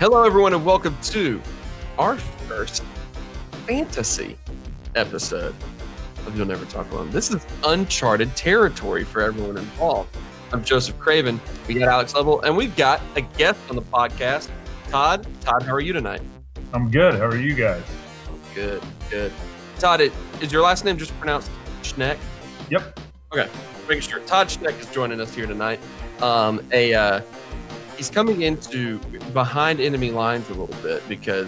Hello, everyone, and welcome to our first fantasy episode of You'll Never Talk Alone. This is uncharted territory for everyone involved. I'm Joseph Craven. We got Alex Level, and we've got a guest on the podcast, Todd. Todd, how are you tonight? I'm good. How are you guys? Good. Todd, is your last name just pronounced Schneck? Yep. Okay, making sure. Todd Schneck is joining us here tonight. He's coming into behind enemy lines a little bit because,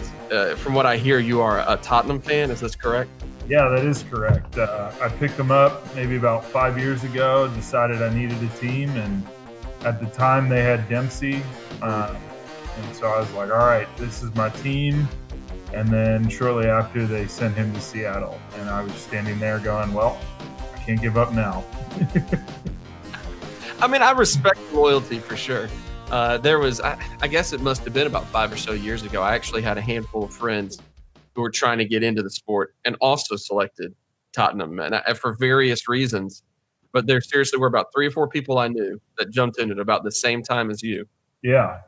from what I hear, you are a Tottenham fan. Is this correct? Yeah, that is correct. I picked them up maybe about 5 years ago, decided I needed a team, and at the time they had Dempsey. And so I was like, all right, this is my team. And then shortly after, they sent him to Seattle. And I was standing there going, well, I can't give up now. I mean, I respect loyalty for sure. There was, I guess it must have been about 5 or so years ago, I actually had a handful of friends who were trying to get into the sport and also selected Tottenham, and for various reasons. But there seriously were about 3 or 4 people I knew that jumped in at about the same time as you. Yeah.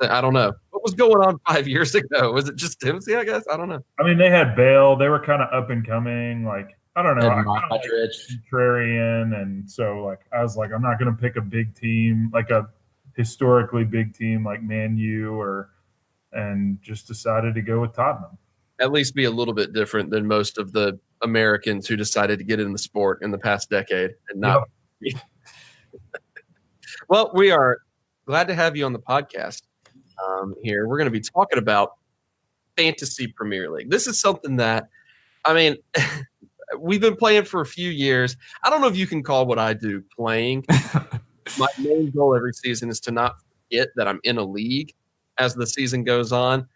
I don't know. What was going on 5 years ago? Was it just Dempsey, I guess? I don't know. I mean, they had Bale. They were kind of up and coming. Like, I don't know. And I kinda like contrarian. And so, like, I was like, I'm not going to pick a big team, like a historically big team like Man U, and just decided to go with Tottenham. At least be a little bit different than most of the Americans who decided to get in the sport in the past decade and not. Yep. Well, we are glad to have you on the podcast here. We're going to be talking about Fantasy Premier League. This is something that, I mean, we've been playing for a few years. I don't know if you can call what I do playing. My main goal every season is to not forget that I'm in a league as the season goes on.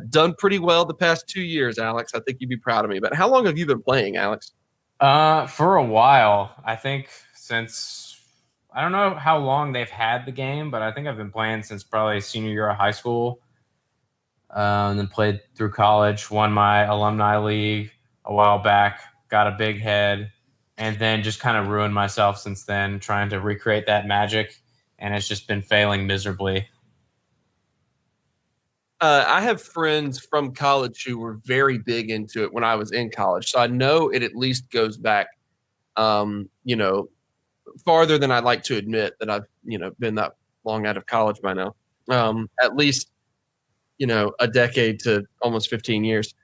Done pretty well the past 2 years, Alex. I think you'd be proud of me. But how long have you been playing, Alex? For a while. I think since – I don't know how long they've had the game, but I think I've been playing since probably senior year of high school. And then played through college, won my alumni league a while back, got a big head, and then just kind of ruined myself since then trying to recreate that magic, and it's just been failing miserably. I have friends from college who were very big into it when I was in college. So I know it at least goes back, farther than I'd like to admit that I've, been that long out of college by now. At least, a decade to almost 15 years.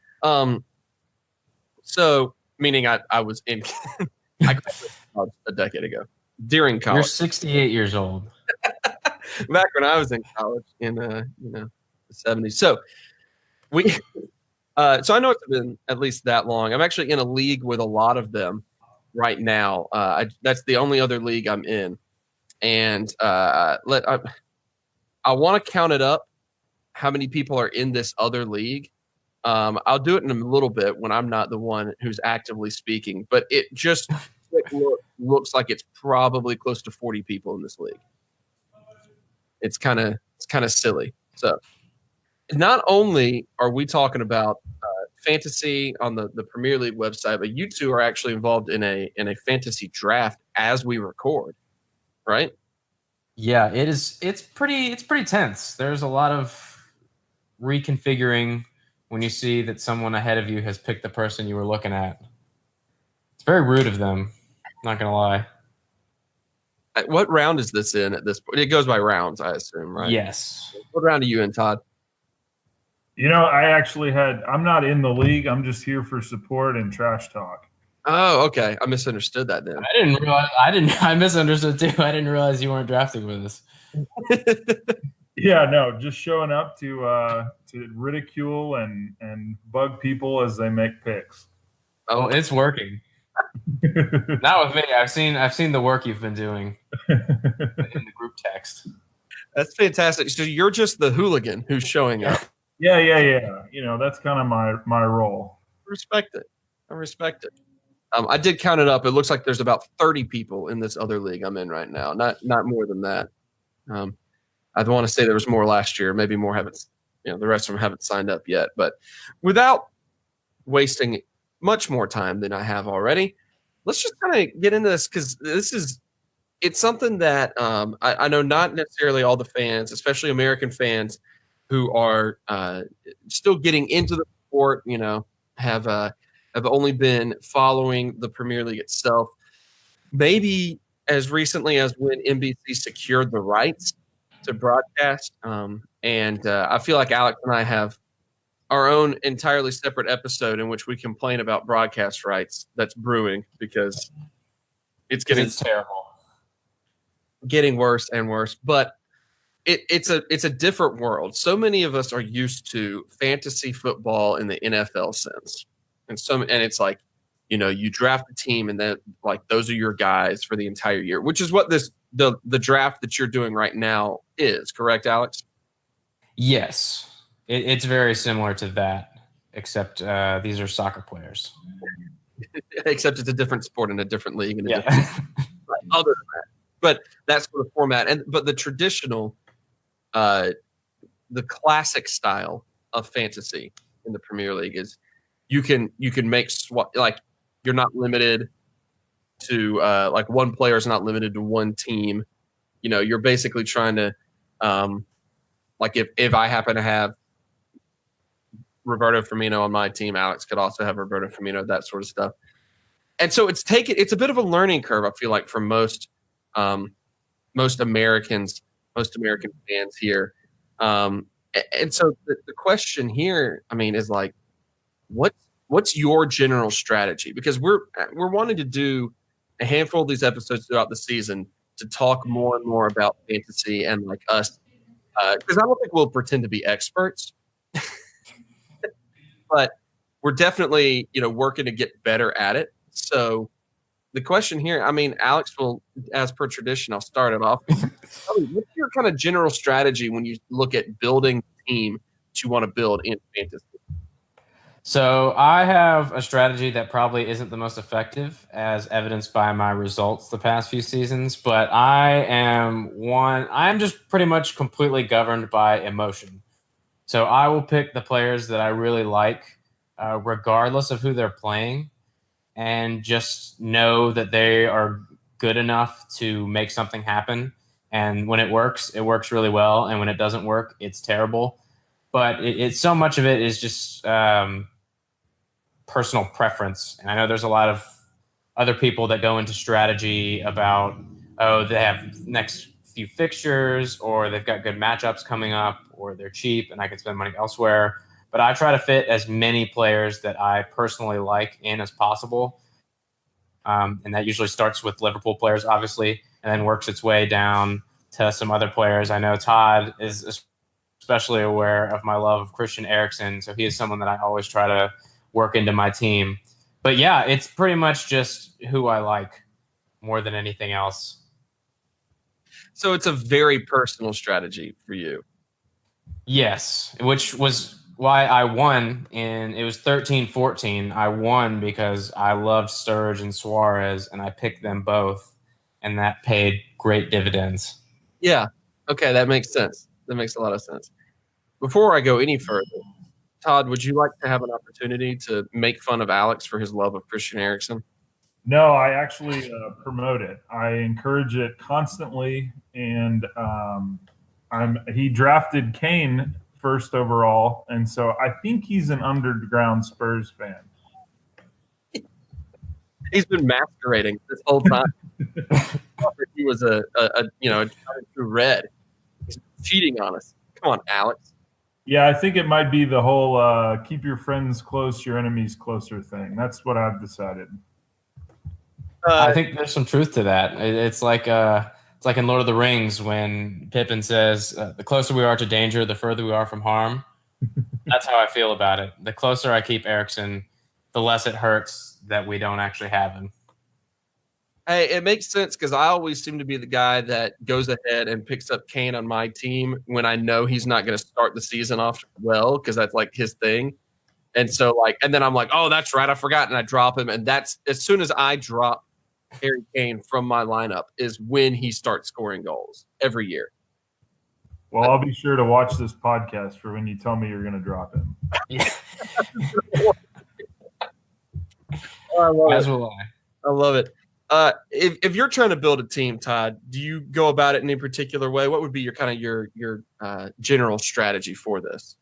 So meaning I was in I graduated college a decade ago during college. You're 68 years old. Back when I was in college in, the 70s. So so I know it's been at least that long. I'm actually in a league with a lot of them right now. That's the only other league I'm in. And I want to count it up how many people are in this other league. I'll do it in a little bit when I'm not the one who's actively speaking, but it just looks like it's probably close to 40 people in this league. It's kind of silly. So not only are we talking about fantasy on the Premier League website, but you two are actually involved in a fantasy draft as we record, right? Yeah, it is. It's pretty tense. There's a lot of reconfiguring when you see that someone ahead of you has picked the person you were looking at. It's very rude of them, not gonna lie. What round is this in at this point? It goes by rounds, I assume, right? Yes. What round are you in, Todd? I'm not in the league. I'm just here for support and trash talk. Oh, okay. I misunderstood that then. I misunderstood too. I didn't realize you weren't drafting with us. Yeah, no, just showing up to ridicule and bug people as they make picks. Oh, it's working. Not with me. I've seen the work you've been doing in the group text. That's fantastic. So you're just the hooligan who's showing up. Yeah. That's kind of my role. I respect it. I did count it up. It looks like there's about 30 people in this other league I'm in right now. Not more than that. I'd want to say there was more last year. Maybe more haven't. The rest of them haven't signed up yet. But without wasting much more time than I have already, let's just kind of get into this because it's something that I know not necessarily all the fans, especially American fans, who are still getting into the sport, have only been following the Premier League itself, maybe as recently as when NBC secured the rights to broadcast. And I feel like Alex and I have our own entirely separate episode in which we complain about broadcast rights that's brewing because it's terrible, getting worse and worse. But it's a different world. So many of us are used to fantasy football in the NFL sense, and it's like, you draft a team and then like those are your guys for the entire year, which is what the draft that you're doing right now is, correct, Alex? Yes, it's very similar to that, except these are soccer players. Except it's a different sport in a different league. And yeah. Other than that, but that's sort of format. But the traditional, the classic style of fantasy in the Premier League is you can make like you're not limited to like one player is not limited to one team. You're basically trying to like if I happen to have Roberto Firmino on my team, Alex could also have Roberto Firmino, that sort of stuff. And so it's a bit of a learning curve, I feel like, for most Americans, most American fans here. And so the question here, is like, what's your general strategy? Because we're wanting to do a handful of these episodes throughout the season to talk more and more about fantasy and like us, because I don't think we'll pretend to be experts, but we're definitely working to get better at it. So the question here, Alex will, as per tradition, I'll start it off. What's your kind of general strategy when you look at building a team that you want to build in fantasy? So I have a strategy that probably isn't the most effective, as evidenced by my results the past few seasons, but I'm just pretty much completely governed by emotion. So I will pick the players that I really like, regardless of who they're playing, and just know that they are good enough to make something happen. And when it works really well. And when it doesn't work, it's terrible. But it's so much of it is just personal preference. And I know there's a lot of other people that go into strategy about, they have next few fixtures, or they've got good matchups coming up, or they're cheap and I can spend money elsewhere. But I try to fit as many players that I personally like in as possible. And that usually starts with Liverpool players, obviously, and then works its way down to some other players. I know Todd is especially aware of my love of Christian Eriksen, so he is someone that I always try to work into my team. But yeah, it's pretty much just who I like more than anything else. So it's a very personal strategy for you. Yes, which was why I won it was 13-14. I won because I loved Sturridge and Suarez, and I picked them both, and that paid great dividends. Yeah. Okay, that makes sense. That makes a lot of sense. Before I go any further, Todd, would you like to have an opportunity to make fun of Alex for his love of Christian Eriksen? No, I actually promote it. I encourage it constantly, and he drafted Kane first overall, and so I think he's an underground Spurs fan. He's been masquerading this whole time. He was a true red. He's cheating on us. Come on, Alex. Yeah, I think it might be the whole keep your friends close, your enemies closer thing. That's what I've decided. I think there's some truth to that. It's like in Lord of the Rings when Pippin says, the closer we are to danger, the further we are from harm. That's how I feel about it. The closer I keep Eriksen, the less it hurts that we don't actually have him. Hey, it makes sense because I always seem to be the guy that goes ahead and picks up Kane on my team when I know he's not going to start the season off well because that's like his thing. And so and then I'm like, oh, that's right, I forgot, and I drop him. And that's as soon as I drop Harry Kane from my lineup is when he starts scoring goals every year. Well, I'll be sure to watch this podcast for when you tell me you're going to drop him. As will I. I love it. If you're trying to build a team, Todd, do you go about it in any particular way? What would be your kind of your general strategy for this?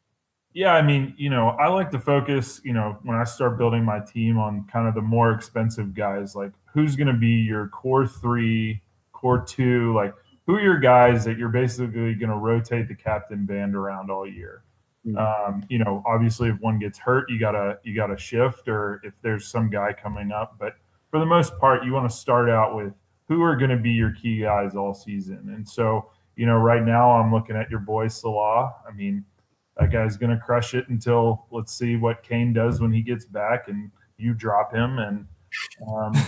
Yeah, I mean, I like to focus, when I start building my team on kind of the more expensive guys, like who's going to be your core three, core two, like who are your guys that you're basically going to rotate the captain band around all year. Obviously if one gets hurt, you gotta shift, or if there's some guy coming up. But for the most part, you want to start out with who are going to be your key guys all season. And so, right now I'm looking at your boy Salah. I mean, that guy's going to crush it until let's see what Kane does when he gets back and you drop him. And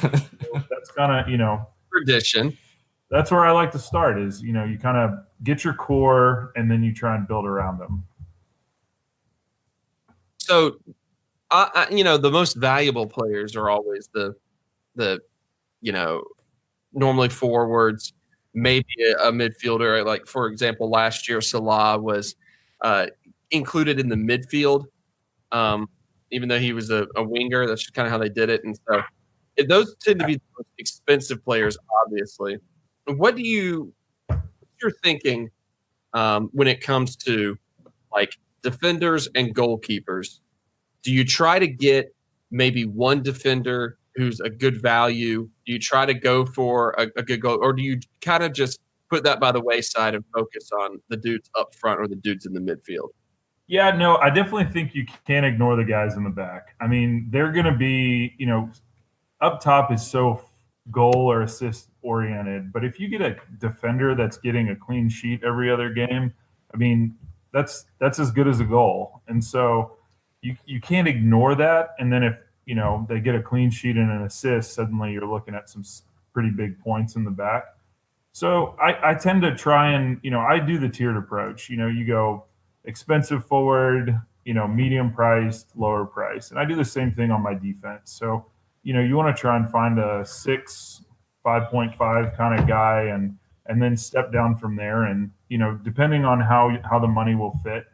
that's kind of, Tradition. that's where I like to start is, you kind of get your core and then you try and build around them. So, the most valuable players are always the normally forwards, maybe a midfielder. Like, for example, last year Salah was included in the midfield, even though he was a winger. That's kind of how they did it. And so those tend to be the most expensive players, obviously. What's your thinking when it comes to like defenders and goalkeepers? Do you try to get maybe one defender who's a good value? Do you try to go for a good goal, or do you kind of just put that by the wayside and focus on the dudes up front or the dudes in the midfield? Yeah, no, I definitely think you can't ignore the guys in the back. I mean, they're going to be, up top is so goal or assist oriented. But if you get a defender that's getting a clean sheet every other game, I mean, that's as good as a goal. And so you can't ignore that. And then if, they get a clean sheet and an assist, suddenly you're looking at some pretty big points in the back. So I tend to try and, I do the tiered approach. You go expensive forward, medium priced, lower price. And I do the same thing on my defense. So, you want to try and find a 6, 5.5 kind of guy and then step down from there. And, depending on how the money will fit,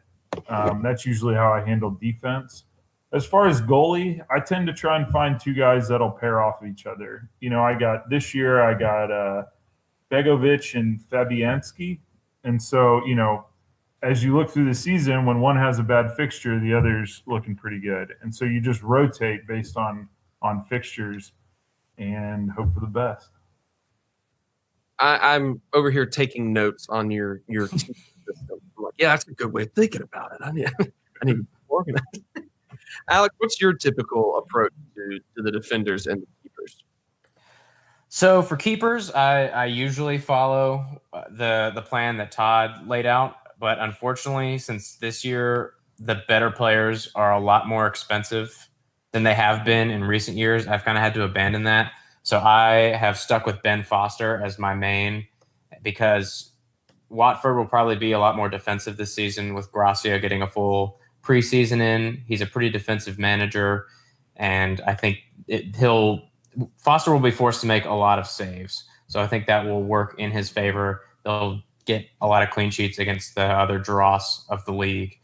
that's usually how I handle defense. As far as goalie, I tend to try and find two guys that'll pair off each other. This year I got Begovic and Fabianski. And so, as you look through the season, when one has a bad fixture, the other's looking pretty good. And so you just rotate based on fixtures and hope for the best. I'm over here taking notes on your system. I'm like, yeah, that's a good way of thinking about it. I need to be organized. Alex, what's your typical approach to the defenders and the keepers? So for keepers, I usually follow the plan that Todd laid out. But unfortunately, since this year, the better players are a lot more expensive than they have been in recent years, I've kind of had to abandon that. So I have stuck with Ben Foster as my main because Watford will probably be a lot more defensive this season with Gracia getting a full preseason in. He's a pretty defensive manager, and I think Foster will be forced to make a lot of saves. So I think that will work in his favor. They'll get a lot of clean sheets against the other dross of the league.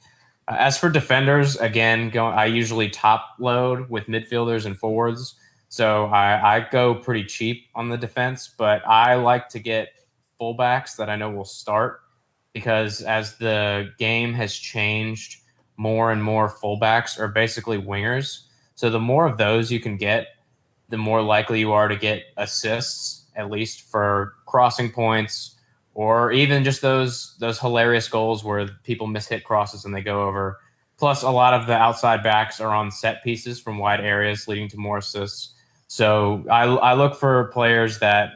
As for defenders, again, I usually top load with midfielders and forwards. So I go pretty cheap on the defense, but I like to get fullbacks that I know will start because as the game has changed, more and more fullbacks are basically wingers. So the more of those you can get, the more likely you are to get assists, at least for crossing points, or even just those hilarious goals where people mishit crosses and they go over. Plus, a lot of the outside backs are on set pieces from wide areas, leading to more assists. So I look for players that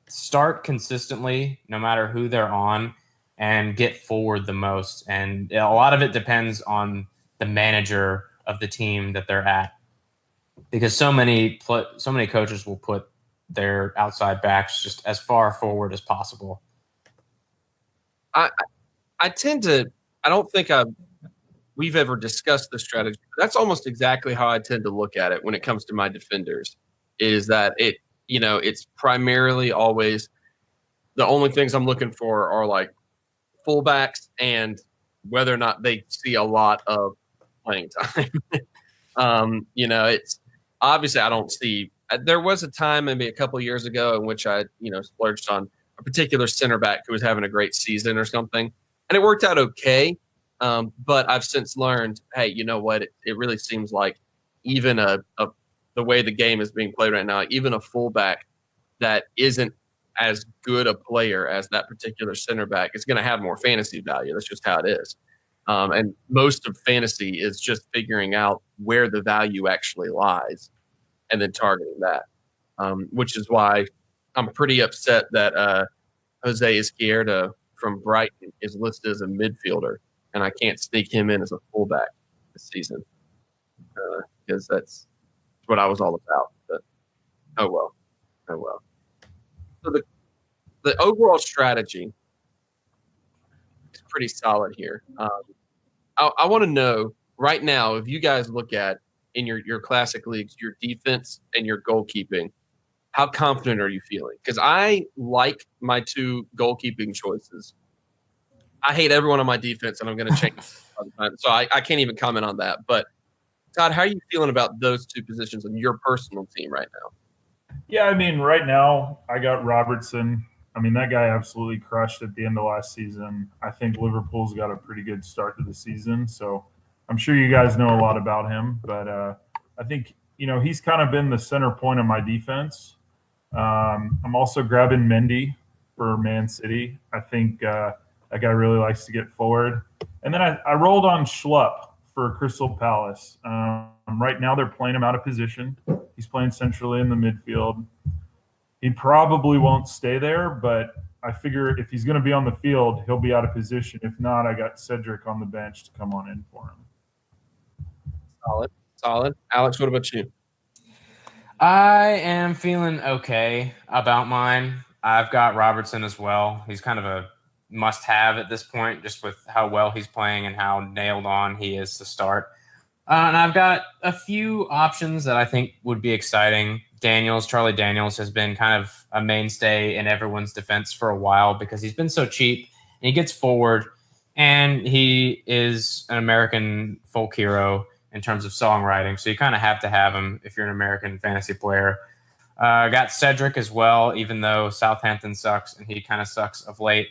start consistently, no matter who they're on, and get forward the most. And a lot of it depends on the manager of the team that they're at, because so many coaches will put their outside backs just as far forward as possible. I don't think we've ever discussed the strategy. That's almost exactly how I tend to look at it when it comes to my defenders, is that it's primarily always the only things I'm looking for are like fullbacks and whether or not they see a lot of playing time. It's obviously I don't see there was a time maybe a couple years ago in which I, splurged on a particular center back who was having a great season or something, and it worked out okay. But I've since learned, hey, you know what? It really seems like even the way the game is being played right now, even a fullback that isn't as good a player as that particular center back is going to have more fantasy value. That's just how it is. And most of fantasy is just figuring out where the value actually lies and then targeting that, which is why I'm pretty upset that Jose Izquierdo from Brighton is listed as a midfielder, and I can't sneak him in as a fullback this season because that's what I was all about. But oh well. So the overall strategy is pretty solid here. I want to know right now, if you guys look at in your classic leagues, your defense and your goalkeeping, how confident are you feeling? Because I like my two goalkeeping choices. I hate everyone on my defense, and I'm going to change all the time. So I can't even comment on that. But Todd, how are you feeling about those two positions on your personal team right now? Yeah, I mean, right now I got Robertson. I mean, that guy absolutely crushed at the end of last season. I think Liverpool's got a pretty good start to the season, so I'm sure you guys know a lot about him. But I think he's kind of been the center point of my defense. I'm also grabbing Mendy for Man City. I think that guy really likes to get forward. And then I rolled on Schlupp for Crystal Palace. Right now they're playing him out of position. He's playing centrally in the midfield. He probably won't stay there, but I figure if he's going to be on the field, he'll be out of position. If not, I got Cedric on the bench to come on in for him. Solid. Alex, what about you? I am feeling okay about mine. I've got Robertson as well. He's kind of a must-have at this point, just with how well he's playing and how nailed on he is to start. And I've got a few options that I think would be exciting. Charlie Daniels has been kind of a mainstay in everyone's defense for a while because he's been so cheap and he gets forward and he is an American folk hero in terms of songwriting. So you kind of have to have him if you're an American fantasy player. I got Cedric as well, even though Southampton sucks and he kind of sucks of late.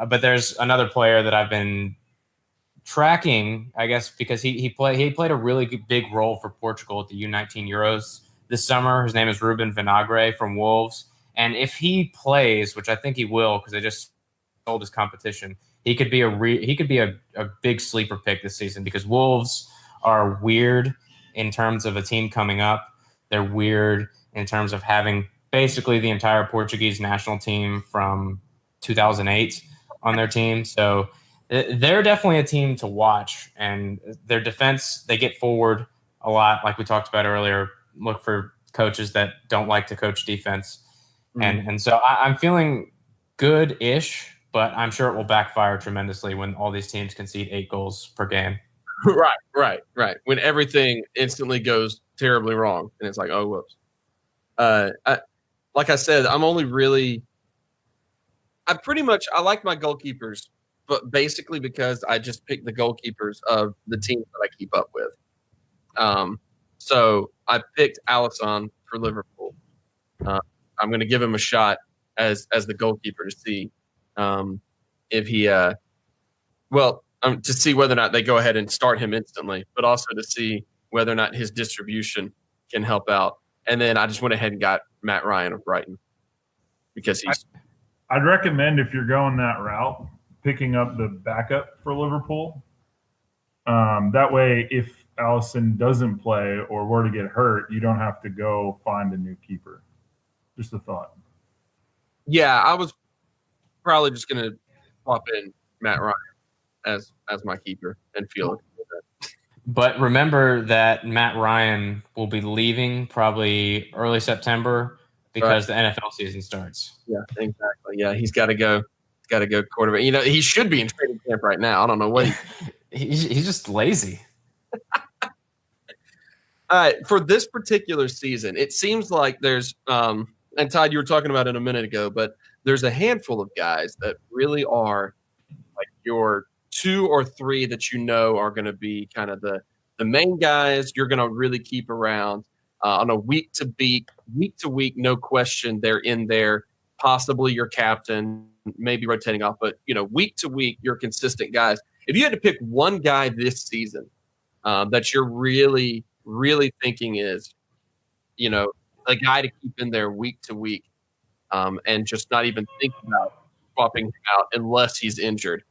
But there's another player that I've been tracking, I guess, because he played a really big role for Portugal at the U19 Euros this summer. His name is Ruben Vinagre from Wolves. And if he plays, which I think he will because they just sold his competition, he could be a big sleeper pick this season because Wolves are weird in terms of a team coming up. They're weird in terms of having basically the entire Portuguese national team from 2008 on their team. So they're definitely a team to watch. And their defense, they get forward a lot, like we talked about earlier. Look for coaches that don't like to coach defense. And so I'm feeling good-ish, but I'm sure it will backfire tremendously when all these teams concede 8 goals per game. Right. When everything instantly goes terribly wrong, and it's like, oh, whoops. Like I said, I'm only really – I like my goalkeepers, but basically because I just picked the goalkeepers of the teams that I keep up with. So I picked Alisson for Liverpool. I'm going to give him a shot as the goalkeeper to see if he to see whether or not they go ahead and start him instantly, but also to see whether or not his distribution can help out. And then I just went ahead and got Matt Ryan of Brighton because I'd recommend if you're going that route, picking up the backup for Liverpool. That way, if Alisson doesn't play or were to get hurt, you don't have to go find a new keeper. Just a thought. Yeah, I was probably just going to swap in Matt Ryan as my keeper and feel it. But remember that Matt Ryan will be leaving probably early September because the NFL season starts. Yeah, exactly. Yeah, he's got to go. He's got to go quarterback. He should be in training camp right now. I don't know what he's just lazy. All right, for this particular season, it seems like there's and Todd, you were talking about it a minute ago, but there's a handful of guys that really are like your 2 or 3 that are going to be kind of the main guys you're going to really keep around. on a week to week, no question, they're in there. Possibly your captain, maybe rotating off, but week to week, you're consistent guys. If you had to pick one guy this season that you're really, really thinking is, a guy to keep in there week to week, and just not even think about swapping him out unless he's injured,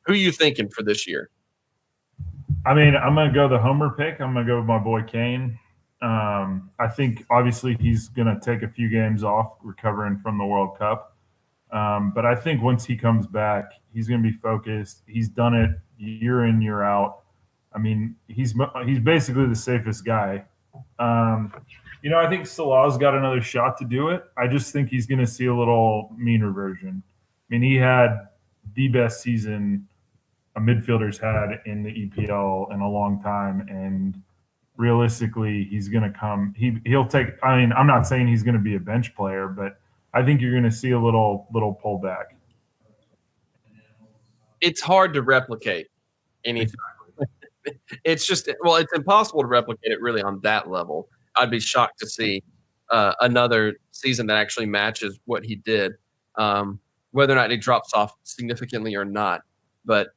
who are you thinking for this year? I mean, I'm going to go the homer pick. I'm going to go with my boy Kane. I think obviously he's going to take a few games off recovering from the World Cup. But I think once he comes back, he's going to be focused. He's done it year in, year out. I mean, he's basically the safest guy. I think Salah's got another shot to do it. I just think he's going to see a little meaner version. I mean, he had the best season a midfielder's had in the EPL in a long time, and realistically, he's going to come. He'll take. I mean, I'm not saying he's going to be a bench player, but I think you're going to see a little pullback. It's hard to replicate anything. It's just, it's impossible to replicate it really on that level. I'd be shocked to see another season that actually matches what he did, whether or not he drops off significantly or not. But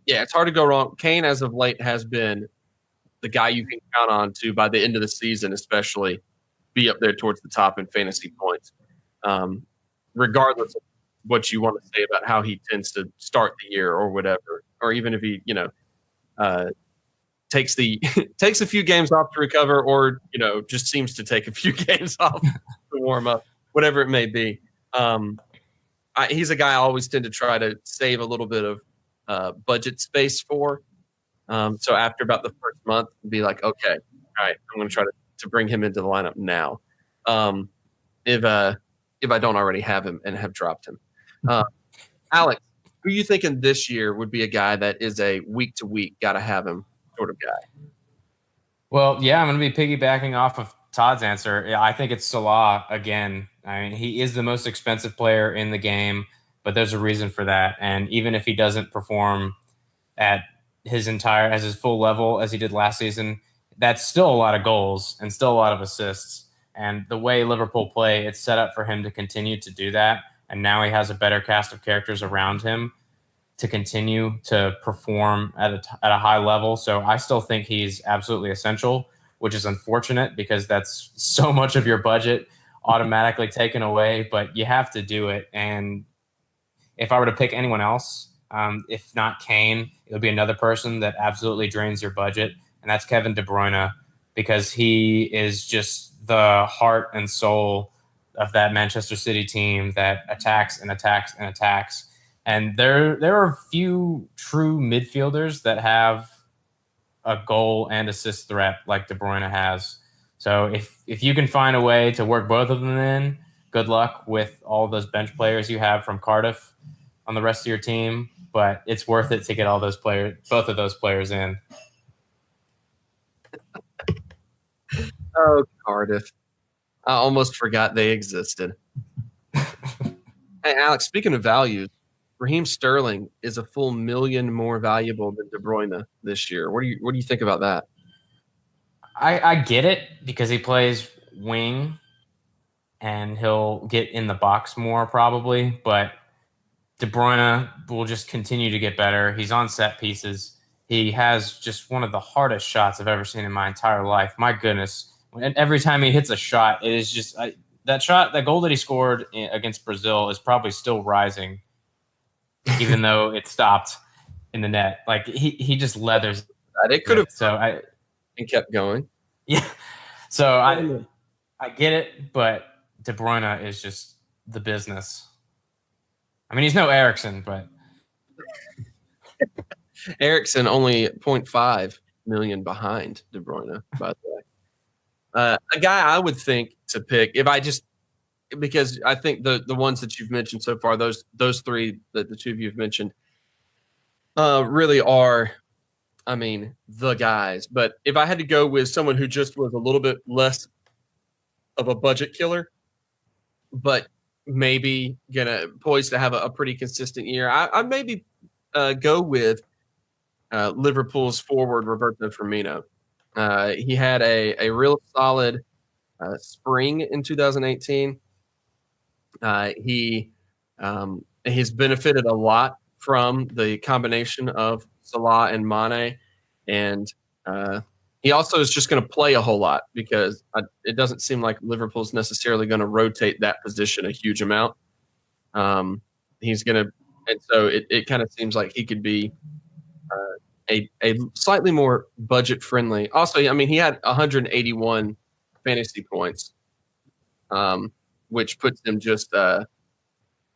it's hard to go wrong. Kane, as of late, has been the guy you can count on to, by the end of the season, especially, be up there towards the top in fantasy points, regardless of what you want to say about how he tends to start the year or whatever, or even if he, takes a few games off to recover, or just seems to take a few games off to warm up, whatever it may be. He's a guy I always tend to try to save a little bit of budget space for. So after about the first month, be like, okay, all right, I'm going to try to bring him into the lineup now. If I don't already have him and have dropped him. Alex, who are you thinking this year would be a guy that is a week to week, got to have him sort of guy? Well, yeah, I'm going to be piggybacking off of Todd's answer. I think it's Salah again. I mean, he is the most expensive player in the game, but there's a reason for that. And even if he doesn't perform at his full level as he did last season, that's still a lot of goals and still a lot of assists. And the way Liverpool play, it's set up for him to continue to do that. And now he has a better cast of characters around him to continue to perform at a high level. So I still think he's absolutely essential, which is unfortunate because that's so much of your budget automatically taken away, but you have to do it. And if I were to pick anyone else, if not Kane, it would be another person that absolutely drains your budget, and that's Kevin De Bruyne, because he is just the heart and soul of that Manchester City team that attacks and attacks and attacks. And there are few true midfielders that have a goal and assist threat like De Bruyne has. So if you can find a way to work both of them in, good luck with all those bench players you have from Cardiff on the rest of your team. But it's worth it to get both of those players in. Oh, Cardiff. I almost forgot they existed. Hey, Alex, speaking of values, Raheem Sterling is a full $1 million more valuable than De Bruyne this year. What do you think about that? I get it because he plays wing and he'll get in the box more probably, but De Bruyne will just continue to get better. He's on set pieces. He has just one of the hardest shots I've ever seen in my entire life. My goodness. And every time he hits a shot, it is just that goal that he scored against Brazil is probably still rising, even though it stopped in the net. Like he just leathers. It could have and kept going. Yeah. So I get it, but De Bruyne is just the business. I mean, he's no Eriksen, but Eriksen only 0.5 million behind De Bruyne, by the way. A guy I would think to pick, because I think the ones that you've mentioned so far, those three that the two of you have mentioned, really are, I mean, the guys. But if I had to go with someone who just was a little bit less of a budget killer, but maybe poised to have a pretty consistent year, I'd maybe go with Liverpool's forward Roberto Firmino. He had a real solid spring in 2018. He's benefited a lot from the combination of Salah and Mane, and he also is just going to play a whole lot because it doesn't seem like Liverpool's necessarily going to rotate that position a huge amount. He's going to, and so it kind of seems like he could be a slightly more budget friendly. Also, I mean, he had 181 fantasy points, which puts him just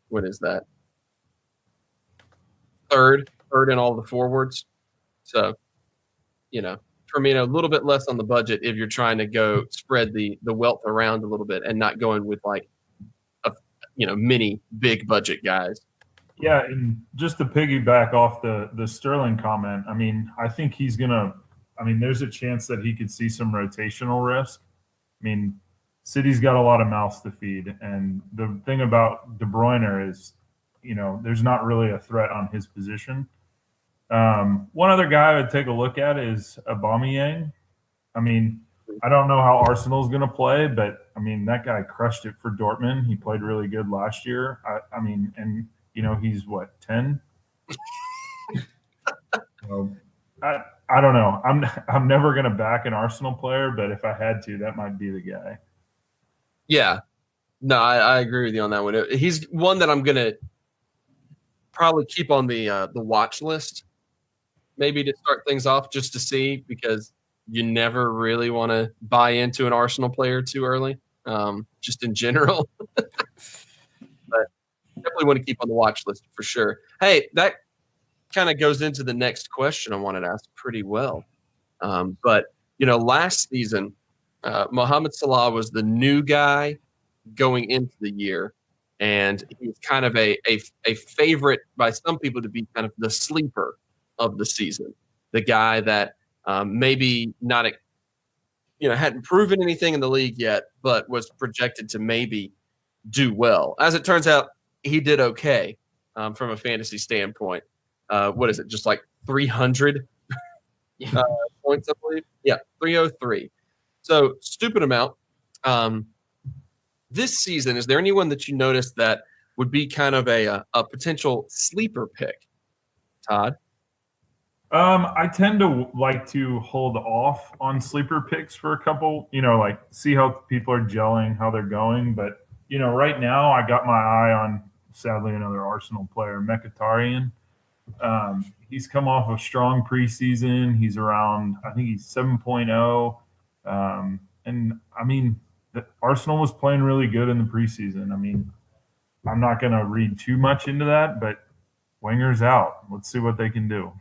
what is that? Third in all the forwards. So, for me, a little bit less on the budget if you're trying to go spread the wealth around a little bit and not going with like many big budget guys. Yeah, and just to piggyback off the Sterling comment, I mean, I think he's gonna. I mean, there's a chance that he could see some rotational risk. I mean, City's got a lot of mouths to feed, and the thing about De Bruyne is, there's not really a threat on his position. One other guy I would take a look at is Aubameyang. I mean, I don't know how Arsenal's going to play, but I mean, that guy crushed it for Dortmund. He played really good last year. I mean, and he's what, 10? So, I don't know. I'm never going to back an Arsenal player, but if I had to, that might be the guy. Yeah. No, I agree with you on that one. He's one that I'm going to probably keep on the watch list, maybe to start things off just to see, because you never really want to buy into an Arsenal player too early, just in general. But definitely want to keep on the watch list for sure. Hey, that kind of goes into the next question I wanted to ask pretty well. But, last season, Mohamed Salah was the new guy going into the year, and he's kind of a favorite by some people to be kind of the sleeper of the season, the guy that maybe not, hadn't proven anything in the league yet, but was projected to maybe do well. As it turns out, he did okay from a fantasy standpoint. What is it? Just like 300 points, I believe. Yeah, 303. So stupid amount. This season, is there anyone that you noticed that would be kind of a potential sleeper pick, Todd? I tend to like to hold off on sleeper picks for a couple, like see how people are gelling, how they're going. But, right now I got my eye on, sadly, another Arsenal player, Mkhitaryan. He's come off a strong preseason. He's around, I think he's 7.0. And I mean, Arsenal was playing really good in the preseason. I mean, I'm not going to read too much into that, but Wenger's out. Let's see what they can do.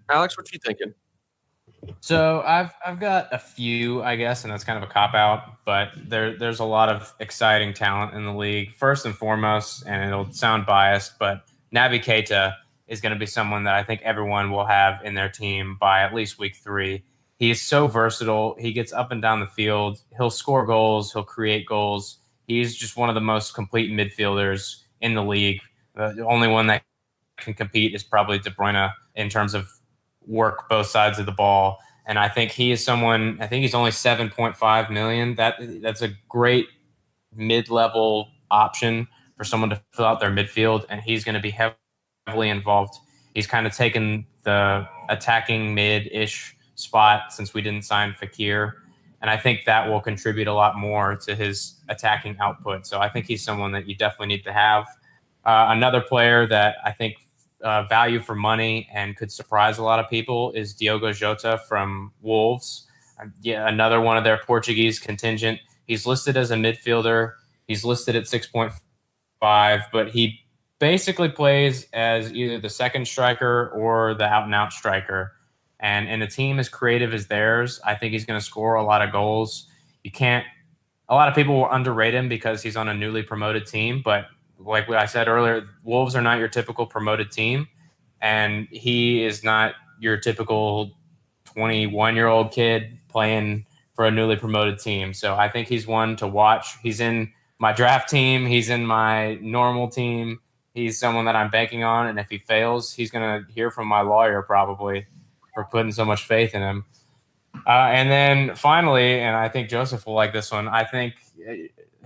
Alex, what you thinking? So I've got a few, I guess, and that's kind of a cop out, but there's a lot of exciting talent in the league. First and foremost, and it'll sound biased, but Naby Keita is going to be someone that I think everyone will have in their team by at least week 3. He is so versatile. He gets up and down the field. He'll score goals. He'll create goals. He's just one of the most complete midfielders in the league. The only one that can compete is probably De Bruyne in terms of work both sides of the ball. And I think he is someone, I think he's only 7.5 million. That's a great mid-level option for someone to fill out their midfield, and he's going to be heavily involved. He's kind of taken the attacking mid-ish spot since we didn't sign Fekir, and I think that will contribute a lot more to his attacking output. So I think he's someone that you definitely need to have. Another player that I think value for money and could surprise a lot of people is Diogo Jota from Wolves. Another one of their Portuguese contingent. He's listed as a midfielder. He's listed at 6.5, but he basically plays as either the second striker or the out-and-out striker. And in a team as creative as theirs, I think he's going to score a lot of goals. A lot of people will underrate him because he's on a newly promoted team, but like I said earlier, Wolves are not your typical promoted team, and he is not your typical 21-year-old kid playing for a newly promoted team. So I think he's one to watch. He's in my draft team. He's in my normal team. He's someone that I'm banking on, and if he fails, he's going to hear from my lawyer probably. for putting so much faith in him. And then finally, and I think Joseph will like this one, I think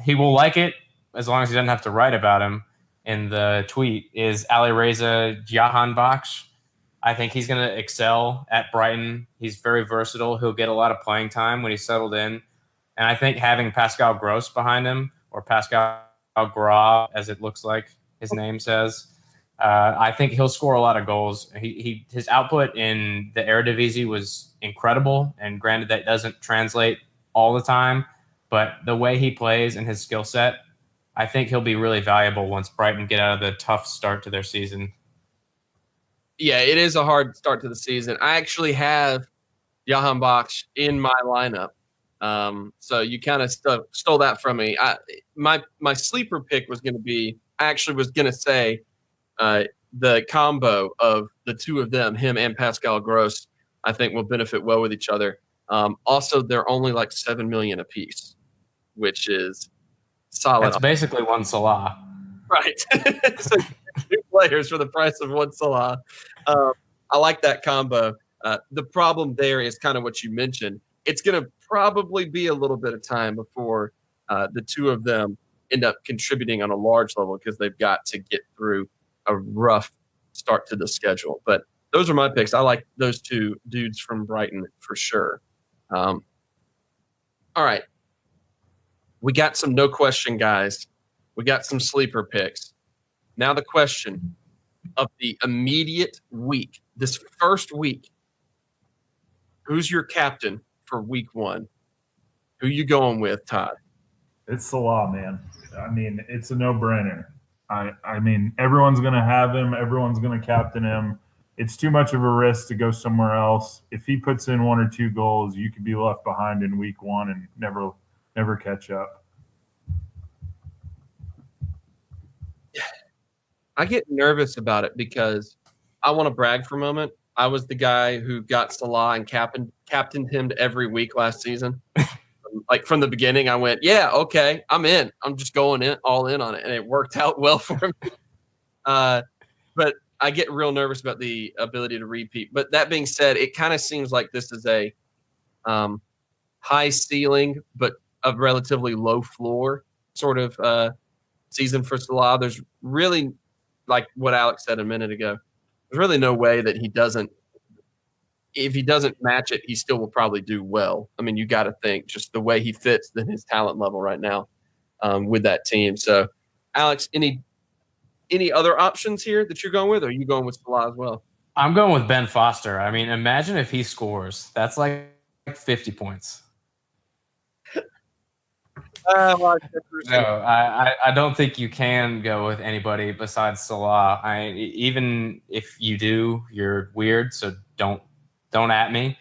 he will like it as long as he doesn't have to write about him in the tweet, is Alireza Jahanbakhsh. I think he's going to excel at Brighton. He's very versatile. He'll get a lot of playing time when he's settled in. And I think having Pascal Gross behind him, or Pascal Gra, as it looks like his name says, I think he'll score a lot of goals. His output in the Eredivisie was incredible, and granted that doesn't translate all the time, but the way he plays and his skill set, I think he'll be really valuable once Brighton get out of the tough start to their season. Yeah, it is a hard start to the season. I actually have Jahanbakhsh in my lineup. So you kind of stole that from me. My sleeper pick was going to be, I actually was going to say the combo of the two of them, him and Pascal Gross, I think will benefit well with each other. Also, they're only like $7 million a piece, which is solid. That's basically one Salah. Right. So two players for the price of one Salah. I like that combo. The problem there is kind of what you mentioned. It's going to probably be a little bit of time before the two of them end up contributing on a large level, because they've got to get through a rough start to the schedule. But those are my picks. I like those two dudes from Brighton for sure. All right. We got some no question guys. We got some sleeper picks. Now the question of the immediate week, this first week, who's your captain for week one? Who you going with, Todd? It's Salah, man. I mean, it's a no-brainer. I mean, everyone's going to have him. Everyone's going to captain him. It's too much of a risk to go somewhere else. If he puts in 1 or 2 goals, you could be left behind in week one and never catch up. I get nervous about it because I want to brag for a moment. I was the guy who got Salah and captained him every week last season. Like from the beginning, I went, yeah, okay, I'm in. I'm just going all in on it, and it worked out well for me. But I get real nervous about the ability to repeat. But that being said, it kind of seems like this is a high ceiling but a relatively low floor sort of season for Salah. There's really, like what Alex said a minute ago, there's really no way that if he doesn't match it, he still will probably do well. I mean, you got to think just the way he fits in his talent level right now with that team. So, Alex, any other options here that you're going with, or are you going with Salah as well? I'm going with Ben Foster. I mean, imagine if he scores. That's like 50 points. No, I don't think you can go with anybody besides Salah. Even if you do, you're weird, so don't at me.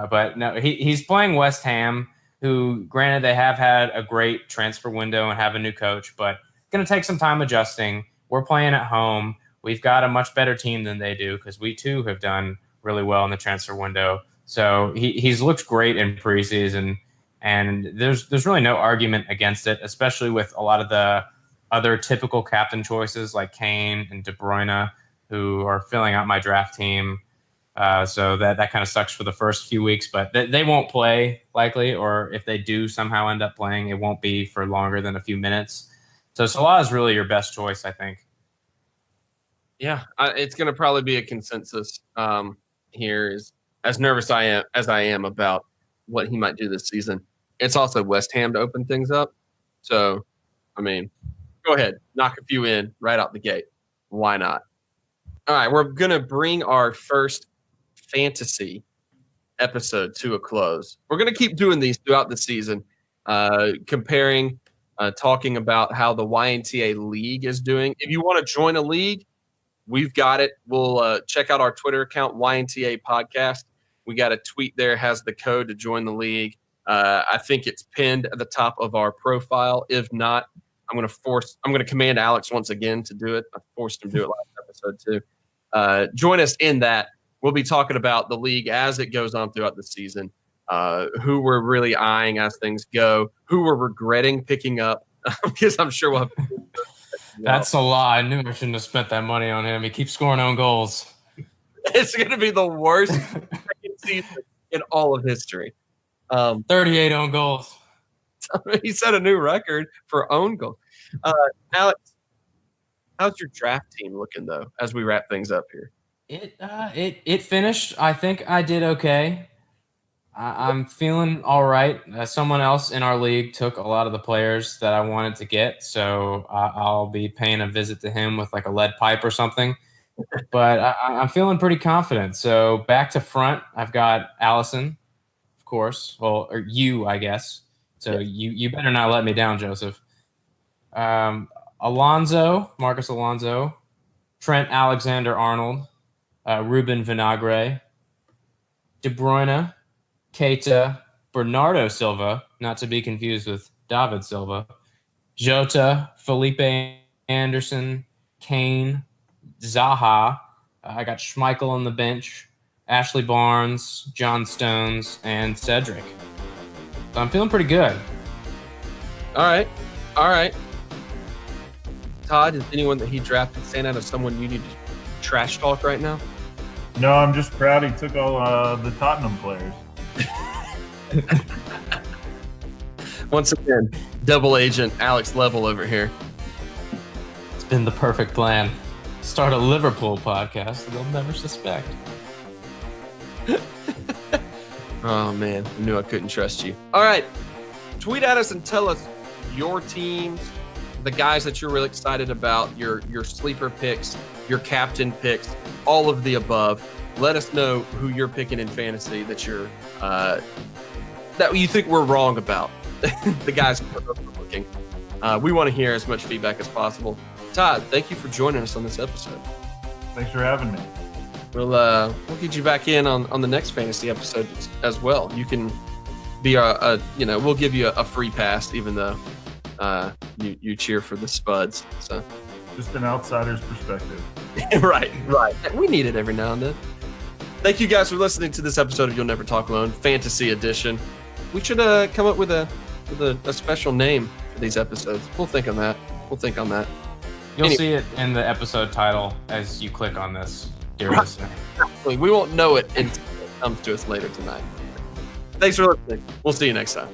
But no, he's playing West Ham, who, granted, they have had a great transfer window and have a new coach, but it's going to take some time adjusting. We're playing at home. We've got a much better team than they do, because we too have done really well in the transfer window. So he's looked great in preseason, and there's really no argument against it, especially with a lot of the other typical captain choices like Kane and De Bruyne, who are filling out my draft team. So that kind of sucks for the first few weeks, but they won't play likely, or if they do somehow end up playing, it won't be for longer than a few minutes. So Salah is really your best choice, I think. Yeah, it's going to probably be a consensus here. Is as nervous as I am about what he might do this season. It's also West Ham to open things up. So, I mean, go ahead, knock a few in right out the gate. Why not? All right, we're going to bring our first fantasy episode to a close. We're going to keep doing these throughout the season, comparing, talking about how the YNTA League is doing. If you want to join a league, we've got it. We'll check out our Twitter account, YNTA Podcast. We got a tweet there, has the code to join the league. I think it's pinned at the top of our profile. If not, I'm going to command Alex once again to do it. I forced him to do it last episode too. Join us in that. We'll be talking about the league as it goes on throughout the season, who we're really eyeing as things go, who we're regretting picking up, because I'm sure we'll have. That's a lie. I knew I shouldn't have spent that money on him. He keeps scoring own goals. It's going to be the worst season in all of history. 38 own goals. He set a new record for own goals. Alex, how's your draft team looking though? As we wrap things up here, It finished. I think I did okay. I'm feeling all right. Someone else in our league took a lot of the players that I wanted to get, so I'll be paying a visit to him with like a lead pipe or something. But I'm feeling pretty confident. So back to front, I've got Allison, of course. Well, or you, I guess. So you better not let me down, Joseph. Marcus Alonso, Trent Alexander-Arnold, Ruben Vinagre, De Bruyne, Keita, Bernardo Silva, not to be confused with David Silva, Jota, Felipe Anderson, Kane, Zaha. I got Schmeichel on the bench, Ashley Barnes, John Stones, and Cedric. So I'm feeling pretty good. All right. Todd, is anyone that he drafted stand out as someone you need to trash talk right now? No, I'm just proud he took all the Tottenham players. Once again, double agent Alex Level over here. It's been the perfect plan. Start a Liverpool podcast and they'll never suspect. Oh man, I knew I couldn't trust you. All right, tweet at us and tell us your teams, the guys that you're really excited about, your sleeper picks, your captain picks, all of the above. Let us know who you're picking in fantasy that you're that you think we're wrong about. The guys who are looking. We want to hear as much feedback as possible. Todd, thank you for joining us on this episode. Thanks for having me. We'll get you back in on the next fantasy episode as well. You can be we'll give you a free pass even though you cheer for the Spuds. So just an outsider's perspective. Right. We need it every now and then. Thank you guys for listening to this episode of You'll Never Talk Alone, Fantasy Edition. We should come up with a special name for these episodes. We'll think on that. You'll see it in the episode title as you click on this, dear listener. We won't know it until it comes to us later tonight. Thanks for listening. We'll see you next time.